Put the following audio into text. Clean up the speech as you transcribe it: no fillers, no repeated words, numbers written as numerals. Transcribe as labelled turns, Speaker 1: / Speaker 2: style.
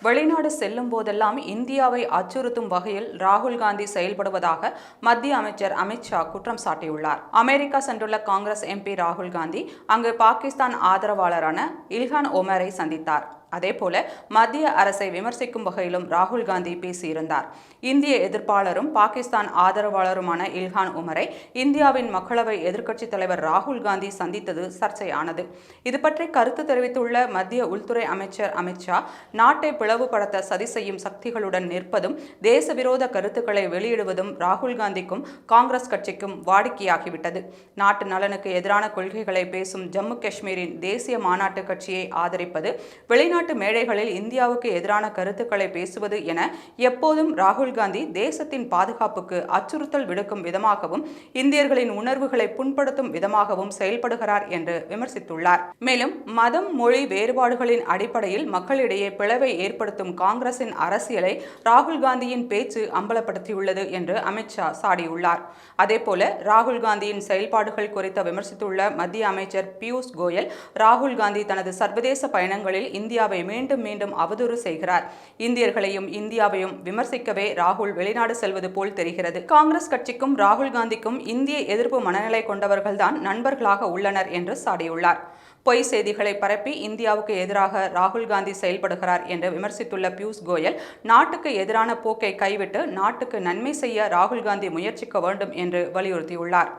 Speaker 1: வெளிநாடு செல்லும் போதெல்லாம் இந்தியாவை அச்சுறுத்தும் வகையில் ராகுல் காந்தி செயல்படுவதாக மத்திய அமைச்சர் அமித் ஷா குற்றம் சாட்டியுள்ளார். அமெரிக்கா சென்றுள்ள காங்கிரஸ் எம்பி ராகுல் காந்தி அங்கு பாகிஸ்தான் ஆதரவாளரான இல்ஹான் ஒமரை சந்தித்தார். அதேபோல மத்திய அரசை விமர்சிக்கும் வகையிலும் ராகுல் காந்தி பேசியிருந்தார். இந்திய எதிர்ப்பாளரும் பாகிஸ்தான் ஆதரவாளருமான இல்ஹான் உமரை இந்தியாவின் மக்களவை எதிர்க்கட்சித் தலைவர் ராகுல் காந்தி சந்தித்தது சர்ச்சையானது. இது பற்றி கருத்து தெரிவித்துள்ள மத்திய உள்துறை அமைச்சர் அமித் ஷா, நாட்டை பிளவுபடுத்த சதி செய்யும் சக்திகளுடன் நிற்பதும் தேச விரோத கருத்துக்களை வெளியிடுவதும் ராகுல் காந்திக்கும் காங்கிரஸ் கட்சிக்கும் வாடிக்கையாகிவிட்டது. நாட்டு நலனுக்கு எதிரான கொள்கைகளை பேசும் ஜம்மு காஷ்மீரின் தேசிய மாநாட்டு கட்சியை ஆதரிப்பது, வெளிநாட்டு மேடைகளில் இந்தியாவுக்கு எதிரான கருத்துக்களை பேசுவது என எப்போதும் ராகுல் காந்தி தேசத்தின் பாதுகாப்புக்கு அச்சுறுத்தல் விடுக்கும் விதமாகவும் இந்தியர்களின் உணர்வுகளை புண்படுத்தும் விதமாகவும் செயல்படுகிறார் என்று விமர்சித்துள்ளார். மேலும் மதம், மொழி வேறுபாடுகளின் அடிப்படையில் மக்களிடையே பிளவை ஏற்படுத்தும் காங்கிரசின் அரசியலை ராகுல் காந்தியின் பேச்சு அம்பலப்படுத்தியுள்ளது என்று அமித் ஷா சாடியுள்ளார். அதேபோல ராகுல் காந்தியின் செயல்பாடுகள் குறித்து விமர்சித்துள்ள மத்திய அமைச்சர் பியூஷ் கோயல், ராகுல் காந்தி தனது சர்வதேச பயணங்களில் இந்தியாவை மீண்டும் மீண்டும் அவதூறு செய்கிறார். இந்தியர்களையும் இந்தியாவையும் விமர்சிக்கவே ராகுல் வெளிநாடு செல்வது போல் தெரிகிறது. காங்கிரஸ் கட்சிக்கும் ராகுல் காந்திக்கும் இந்திய எதிர்ப்பு மனநிலை கொண்டவர்கள்தான் நண்பர்களாக உள்ளனர் என்று சாடியுள்ளார். பொய் செய்திகளை பரப்பி இந்தியாவுக்கு எதிராக ராகுல் காந்தி செயல்படுகிறார் என்று விமர்சித்துள்ள பியூஷ் கோயல், நாட்டுக்கு எதிரான போக்கை கைவிட்டு நாட்டுக்கு நன்மை செய்ய ராகுல் காந்தி முயற்சிக்க வேண்டும் என்று வலியுறுத்தியுள்ளார்.